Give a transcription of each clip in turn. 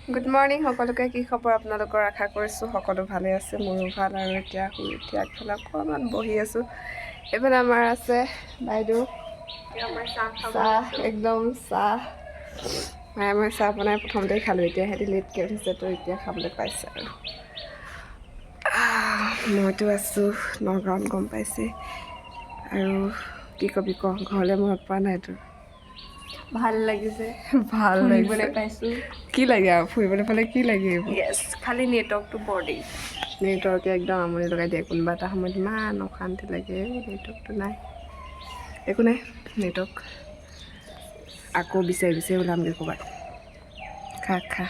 good morning সকলোকে কি খবৰ আপোনালোকৰ আশা কৰিছোঁ সকলো ভালে আছে মোৰো ভাল আৰু এতিয়া শুই উঠি আগফালে অকণমান বহি আছোঁ এইফালে আমাৰ আছে বাইদেউ চাহ একদম চাহ মায়ে মই চাহ বনাই প্ৰথমতেই খালোঁ এতিয়া সিহঁতি লেটকৈ উঠিছে তো এতিয়া খাবলৈ পাইছে আৰু মইতো আছোঁ নগাঁৱত গম পাইছে আৰু কি কবি ক ঘৰলৈ মনত পৰা নাই তোৰ ভাল লাগিছে ভাল লাগিবলৈ পাইছোঁ কি লাগে আৰু ফুৰিবলৈ পালে কি লাগে য়েছ খালি নেটৱৰ্কটো বৰ দেই নেটৱৰ্কে একদম আমনি লগাই দিয়ে কোনোবা এটা সময়ত ইমান অশান্তি লাগে নেটৱৰ্কটো নাই একো নাই নেটৱৰ্ক আকৌ বিচাৰি বিচাৰি ওলামগৈ ক'ৰবাত খা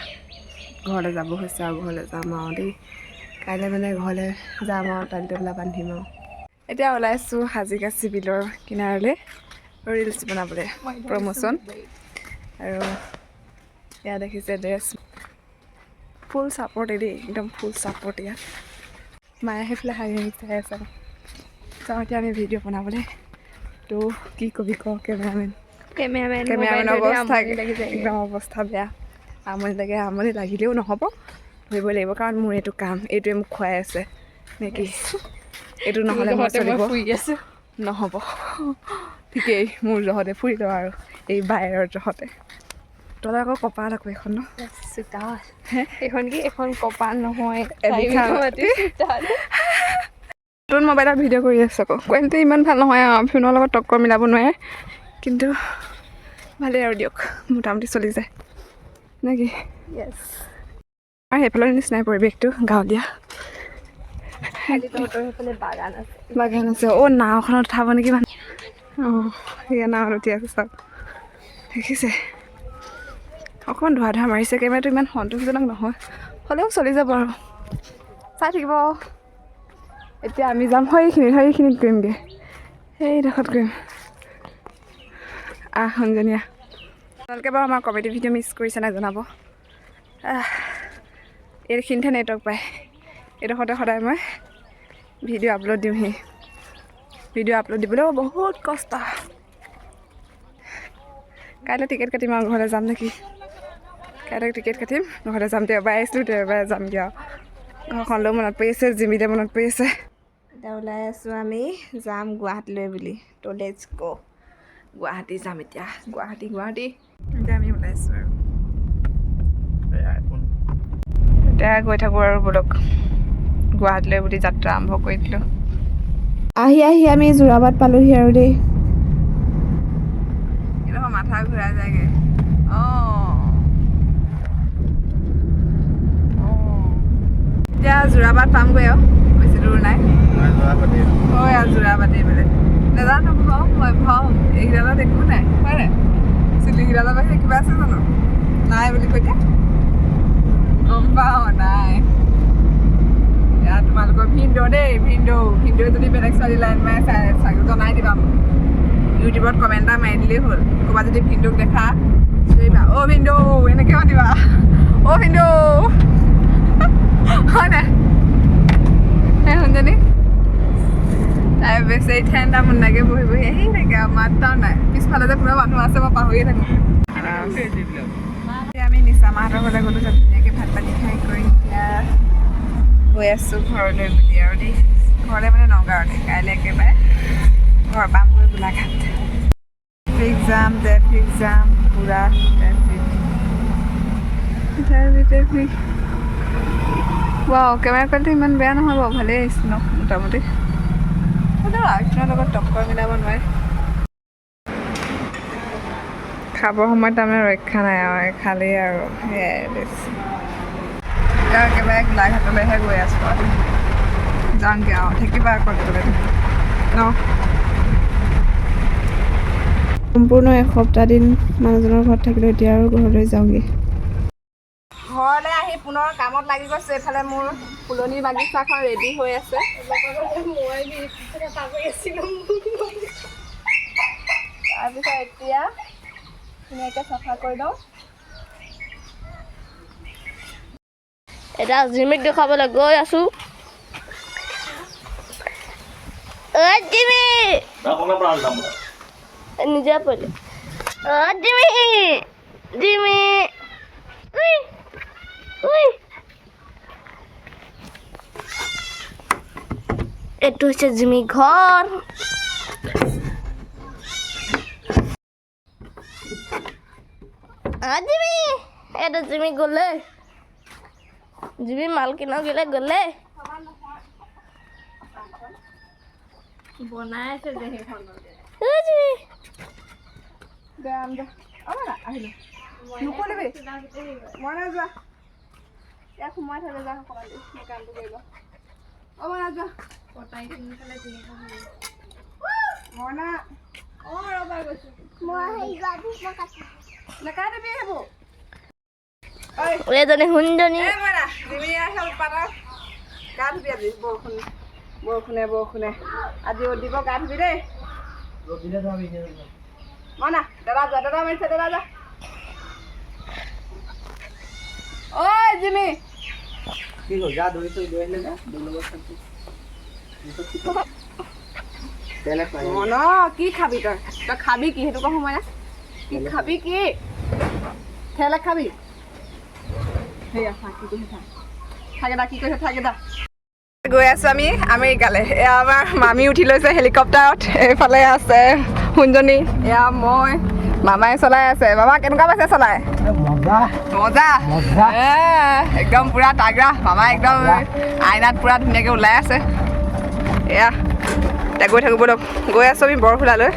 ঘৰলৈ যাব হৈছে আৰু ঘৰলৈ যাম আৰু দেই কাইলৈ মানে ঘৰলৈ যাম আৰু টাইলটেবুলা বান্ধিম আৰু এতিয়া ওলাইছোঁ হাজিকাচি বিলৰ কিনাৰলৈ ৰিলচ বনাবলৈ প্ৰমোশ্যন আৰু এয়া দেখিছে ড্ৰেছ ফুল ছাপৰ্ট দেই একদম ফুল ছাপৰ্ট ইয়াত মায়ে সেইফালে হাঁহি হাঁহি চাই আছে চাওঁ এতিয়া আমি ভিডিঅ' বনাবলৈ তো কি কবি ক কেমেৰামেন অৱস্থা একদম অৱস্থা বেয়া আমনি লাগে আমনি লাগিলেও নহ'ব ধৰিবই লাগিব কাৰণ মোৰ এইটো কাম এইটোৱে মোক খুৱাই আছে নেকি এইটো নহ'লে মই চলিব ফুৰি আছোঁ নহ'ব ঠিকেই মোৰ জহতে ফুৰি লওঁ আৰু এই বাহিৰৰ জহতে তই আকৌ কপাল আকৌ এখন ন এইখন কি এখন কপাল নহয় নতুন মোবাইলত ভিডিঅ' কৰি আছোঁ আকৌ কোৱালিটি ইমান ভাল নহয় আৰু ফোনৰ লগত টক্কৰ মিলাব নোৱাৰে কিন্তু ভালেই আৰু দিয়ক মোটামুটি চলি যায় নে কি য়েছ আৰু সেইফালৰ নিচিনাই পৰিৱেশটো গাঁৱলীয়া বাগান আছে অ' নাওখনত উঠাব নেকি মানে অঁ সেয়া নাৱত উঠি আছে চাওক দেখিছে অকণমান ধোৱা মাৰিছে কেমেৰাটো ইমান সন্তোষজনক নহয় হ'লেও চলি যাব আৰু চাই থাকিব এতিয়া আমি যাম সেইখিনিত কৰিমগৈ সেইডোখৰত কৰিম সঞ্জনীয়া আপোনালোকে বাৰু আমাৰ কমেডি ভিডিঅ' মিছ কৰিছে নাই জনাব এইখিনিতহে নেটৱৰ্ক পায় এইডোখৰতে সদায় মই ভিডিঅ' আপলোড দিওঁহি ভিডিঅ' আপলোড দিবলৈও বহুত কষ্ট কাইলৈ টিকেট কাটিম আৰু ঘৰলৈ যাম নেকি কাইলৈ টিকেট কাটিম ঘৰলৈ যাম দেওবাৰে আহিছিলোঁ দেওবাৰে যামগৈ আৰু ঘৰখনলৈও মনত পৰি আছে জিমিলে মনত পৰি আছে এতিয়া ওলাই আছোঁ আমি যাম গুৱাহাটীলৈ বুলি তো লেটছ গ' গুৱাহাটী যাম এতিয়া গুৱাহাটী এতিয়া আমি ওলাইছোঁ আৰু এতিয়া গৈ থাকোঁ আৰু বলক গুৱাহাটীলৈ বুলি যাত্ৰা আৰম্ভ কৰি দিলোঁ আহি আমি যোৰাবাট পালোঁহি আৰু দেই এইডোখৰ মাথা ঘূৰাই যায়গৈ এতিয়া যোৰাবাট পামগৈ আৰু বেছি দূৰ নাই হয় আৰু যোৰাবাটেই বোলে নাজানো ভম এইকেইডালত একো নাই হয় নাই চিলিকেইডালৰ বাহিৰে কিবা আছে জানো নাই বুলি কৈ দিয়া গম পাওঁ নাই এয়া তোমালোকৰ ভিনদেউ দেই ভিনদেউ যদি বেলেগ ছোৱালী লাইন মাৰে চাই জনাই দিবা মোক ইউটিউবত কমেণ্ট এটা মাৰি দিলেই হ'ল ক'ৰবাত যদি ভিনদেউক দেখা চিবা অ' ভিনদেউ এনেকৈ মাতিবা অ' ভিনদেউ হয় নাই শুনজনী তাই বেছি ঠেণ্ডা মুণ্ডাকৈ বহি আহি থাকে আৰু মাতটাও নাই পিছফালে যে কোনোবা মানুহ আছে মই পাহৰিয়ে থাকোঁ এতিয়া আমি নিচা মাহঁতৰ ঘৰলৈ গ'লোঁ তাত ধুনীয়াকৈ ভাত পানী খাই কৰি এতিয়া গৈ আছোঁ ঘৰলৈ বুলি আৰু দেই ঘৰলৈ মানে নগাঁৱতে কাইলৈ একেবাৰে ঘৰ পামগৈ গোলাঘাট ট্ৰেফিক জাম পূৰা ট্ৰেফিক ৱাও কেমেৰা কোৱালিটি ইমান বেয়া নহয় বাৰু ভালেই আহিছে ন মোটামুটি হ'লেও আইফোনৰ লগত টক্কৰ মিলাব নোৱাৰে খাবৰ সময়ত তাৰমানে ৰক্ষা নাই আৰু খালেই আৰু সেয়াই বেছি এতিয়া একেবাৰে গোলাঘাটলৈহে গৈ আছোঁ আৰু যাওঁগৈ আৰু থাকিবা আকৌ ন সম্পূৰ্ণ এসপ্তাহ দিন মানুহজনৰ ঘৰত থাকিলোঁ এতিয়া আৰু ঘৰলৈ যাওঁগৈ ঘৰলৈ আহি পুনৰ কামত লাগি গৈছোঁ এইফালে মোৰ ফুলনি বাগিচাখন ৰেডি হৈ আছে তাৰপিছত এতিয়া ধুনীয়াকৈ চাফা কৰি লওঁ এটা জিমিক দেখাবলৈ গৈ আছোঁ নিজে পৰিলে জিমি এইটো হৈছে জিমি ঘৰ জিমি এইটো জিমি গ'লে জিমি মাল কিনাও গ'লে বনাই আছে যে সেইখন জিমি আহিলো নকৰিবি মই নাযোৱা ইয়াক সোমাই থলে যা মই কামটো কৰিব মই নাযোৱা মইনা ৰবা গৈছো নাকাটিবি সেইবোৰ এজনী শুনজনী মইনা জিমি আহিল পাতত গা ধুবি আজি বৰষুণে আজি ৰ'দ দিব গা ধুবি দেই মইনা দাদা মাৰিছে দাদা যা ঐ জিমি কি হ'ল যা ধৰি থৈ লৈ আহিলে না মন কি খাবি তই খাবি কি সেইটো ক সময় না কি খাবি কি থেলে খাবি সেয়া কি কৈছে থাকে দা গৈ আছো আমি আমেৰিকালৈ এয়া আমাৰ মামী উঠি লৈছে হেলিকপ্টাৰত এইফালে আছে শুনজনী এয়া মই মামাই চলাই আছে মামা কেনেকুৱা পাইছে চলাই মজা একদম পুৰা তাগৰা মামা একদম আইনাত পুৰা ধুনীয়াকৈ ওলাই আছে এয়া এতিয়া গৈ থাকোঁ বলক গৈ আছোঁ আমি বৰফুলালৈ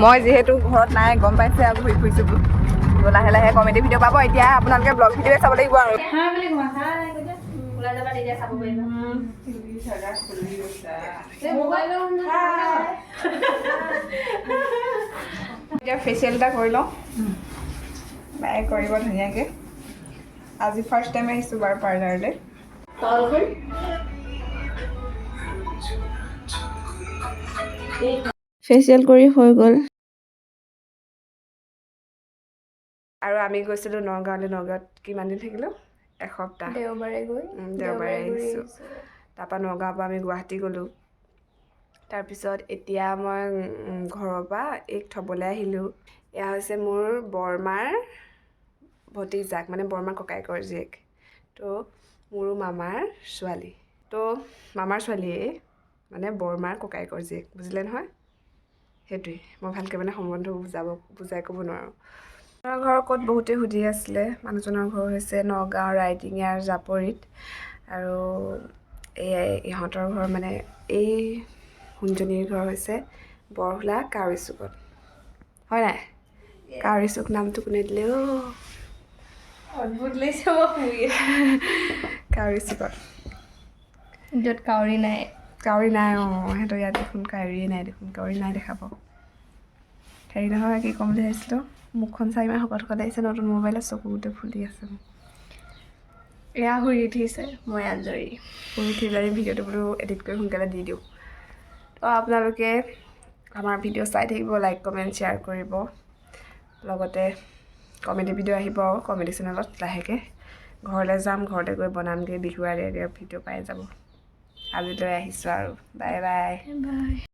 মই যিহেতু ঘৰত নাই গম পাইছে আৰু ঘূৰি ফুৰিছোঁ লাহে লাহে কমেডি ভিডিঅ' পাব এতিয়া আপোনালোকে ব্লগ ভিডিঅ'য়ে চাব লাগিব আৰু এতিয়া ফেচিয়েল এটা কৰি লওঁ বাই কৰিব ধুনীয়াকৈ আজি ফাৰ্ষ্ট টাইম আহিছোঁ বাৰু পাৰ্লাৰলৈ ফেচিয়েল কৰি হৈ গ'ল আৰু আমি গৈছিলোঁ নগাঁৱলৈ নগাঁৱত কিমান দিন থাকিলোঁ এসপ্তাহ দেওবাৰে আহিছোঁ তাৰপৰা নগাঁৱৰ পৰা আমি গুৱাহাটী গ'লোঁ তাৰপিছত এতিয়া মই ঘৰৰ পৰা এইক থ'বলৈ আহিলোঁ এয়া হৈছে মোৰ বৰমাৰ ভতিজাক মানে বৰমাৰ ককায়েকৰ জীয়েক তো মোৰো মামাৰ ছোৱালী তো মামাৰ ছোৱালীয়ে মানে বৰমাৰ ককায়েকৰ জীয়েক বুজিলে নহয় সেইটোৱে মই ভালকৈ মানে সম্বন্ধ বুজাই ক'ব নোৱাৰোঁ মানুহৰ ঘৰ ক'ত বহুতে সুধি আছিলে মানুহজনৰ ঘৰ হৈছে নগাঁও ৰাইডিঙীয়াৰ জাপৰিত আৰু ইহঁতৰ ঘৰ মানে এই শুনজনীৰ ঘৰ হৈছে বৰহোলা কাউৰী চুকত হয় নাই কাউৰী চুক নামটো কোনে দিলে অদ্ভুত লাগিছে কাউৰী চুকত য'ত কাউৰী নাই সিহঁতৰ ইয়াত দেখোন কাউৰীয়ে নাই দেখোন কাউৰী নাই দেখা পাওঁ হেৰি নহয় কি ক'ম বুলি ভাবিছিলোঁ মুখখন চাই ইমান শকত লাগিছে নতুন মোবাইলত চকু গোটেই ফুলি আছে এয়া শুই উঠিছে মই আজৰি শুই উঠি পেলাই ভিডিঅ'টো বোলো এডিট কৰি সোনকালে দি দিওঁ তো আপোনালোকে আমাৰ ভিডিঅ' চাই থাকিব লাইক কমেণ্ট শ্বেয়াৰ কৰিব লগতে কমেডি ভিডিঅ' আহিব কমেডি চেনেলত লাহেকৈ ঘৰলৈ যাম ঘৰতে গৈ বনামগৈ বিহু ভিডিঅ' পাই যাব আজিলৈ আহিছোঁ আৰু বাই